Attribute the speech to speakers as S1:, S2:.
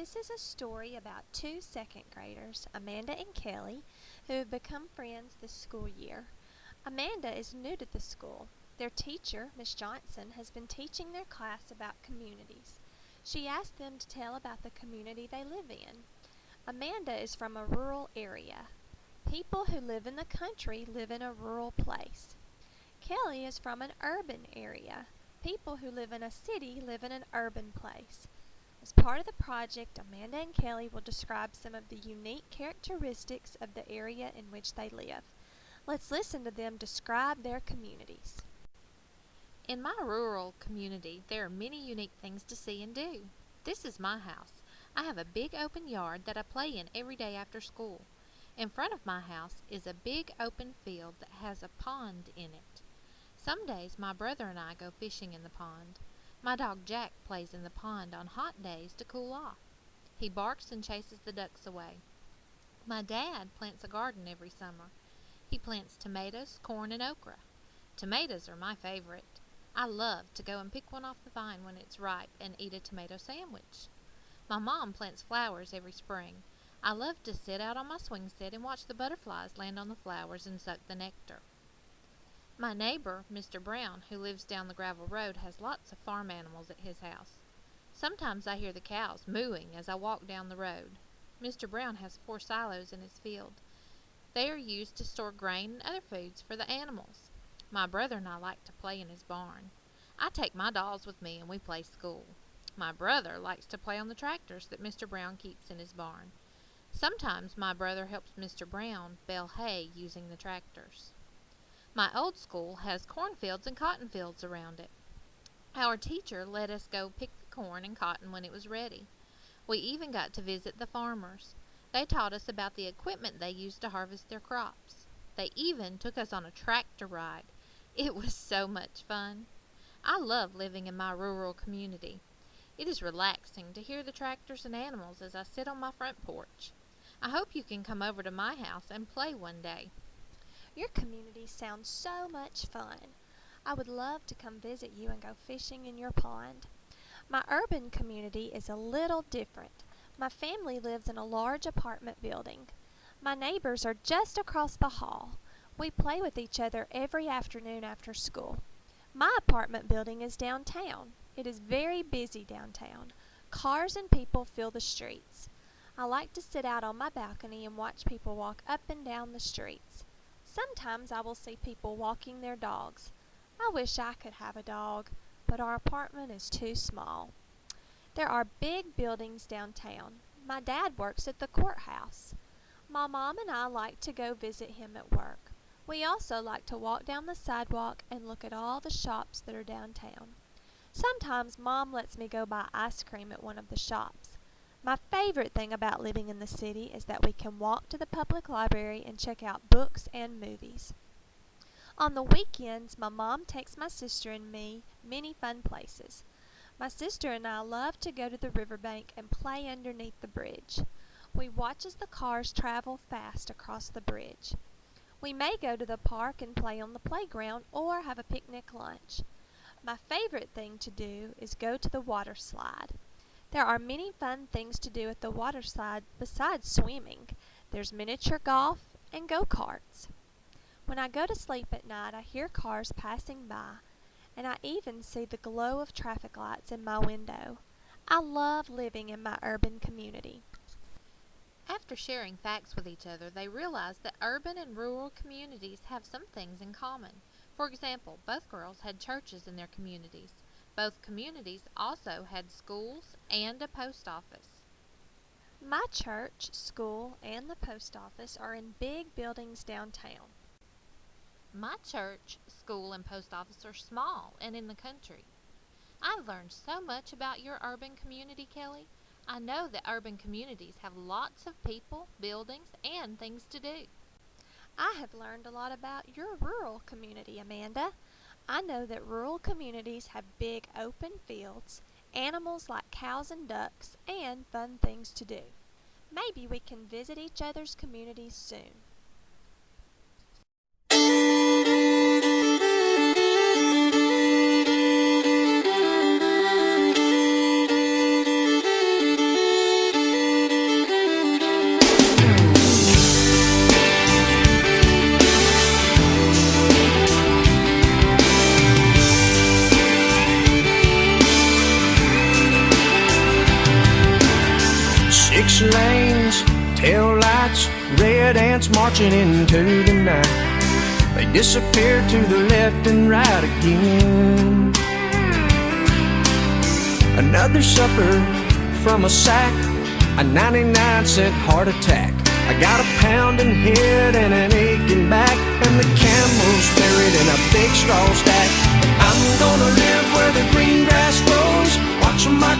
S1: This is a story about two second graders, Amanda and Kelly, who have become friends this school year. Amanda is new to the school. Their teacher, Miss Johnson, has been teaching their class about communities. She asked them to tell about the community they live in. Amanda is from a rural area. People who live in the country live in a rural place. Kelly is from an urban area. People who live in a city live in an urban place. As part of the project, Amanda and Kelly will describe some of the unique characteristics of the area in which they live. Let's listen to them describe their communities.
S2: In my rural community, there are many unique things to see and do. This is my house. I have a big open yard that I play in every day after school. In front of my house is a big open field that has a pond in it. Some days my brother and I go fishing in the pond. My dog Jack plays in the pond on hot days to cool off. He barks and chases the ducks away. My dad plants a garden every summer. He plants tomatoes, corn, and okra. Tomatoes are my favorite. I love to go and pick one off the vine when it's ripe and eat a tomato sandwich. My mom plants flowers every spring. I love to sit out on my swing set and watch the butterflies land on the flowers and suck the nectar. My neighbor, Mr. Brown, who lives down the gravel road, has lots of farm animals at his house. Sometimes I hear the cows mooing as I walk down the road. Mr. Brown has 4 silos in his field. They are used to store grain and other foods for the animals. My brother and I like to play in his barn. I take my dolls with me and we play school. My brother likes to play on the tractors that Mr. Brown keeps in his barn. Sometimes my brother helps Mr. Brown bale hay using the tractors. My old school has cornfields and cotton fields around it. Our teacher let us go pick the corn and cotton when it was ready. We even got to visit the farmers. They taught us about the equipment they used to harvest their crops. They even took us on a tractor ride. It was so much fun. I love living in my rural community. It is relaxing to hear the tractors and animals as I sit on my front porch. I hope you can come over to my house and play one day.
S1: Your community sounds so much fun. I would love to come visit you and go fishing in your pond. My urban community is a little different. My family lives in a large apartment building. My neighbors are just across the hall. We play with each other every afternoon after school. My apartment building is downtown. It is very busy downtown. Cars and people fill the streets. I like to sit out on my balcony and watch people walk up and down the streets. Sometimes I will see people walking their dogs. I wish I could have a dog, but our apartment is too small. There are big buildings downtown. My dad works at the courthouse. My mom and I like to go visit him at work. We also like to walk down the sidewalk and look at all the shops that are downtown. Sometimes Mom lets me go buy ice cream at one of the shops. My favorite thing about living in the city is that we can walk to the public library and check out books and movies. On the weekends, my mom takes my sister and me many fun places. My sister and I love to go to the riverbank and play underneath the bridge. We watch as the cars travel fast across the bridge. We may go to the park and play on the playground or have a picnic lunch. My favorite thing to do is go to the water slide. There are many fun things to do at the water slide besides swimming. There's miniature golf and go-karts. When I go to sleep at night, I hear cars passing by, and I even see the glow of traffic lights in my window. I love living in my urban community.
S2: After sharing facts with each other, they realized that urban and rural communities have some things in common. For example, both girls had churches in their communities. Both communities also had schools and a post office.
S1: My church, school, and the post office are in big buildings downtown.
S2: My church, school, and post office are small and in the country. I've learned so much about your urban community, Kelly. I know that urban communities have lots of people, buildings, and things to do.
S1: I have learned a lot about your rural community, Amanda. I know that rural communities have big open fields, animals like cows and ducks, and fun things to do. Maybe we can visit each other's communities soon.
S3: switch lanes, tail lights, red ants marching into the night. They disappear to the left and right again. Another supper from a sack, a 99-cent heart attack. I got a pounding head and an aching back, and the camel's buried in a big straw stack. I'm gonna live where the green grass grows, watching my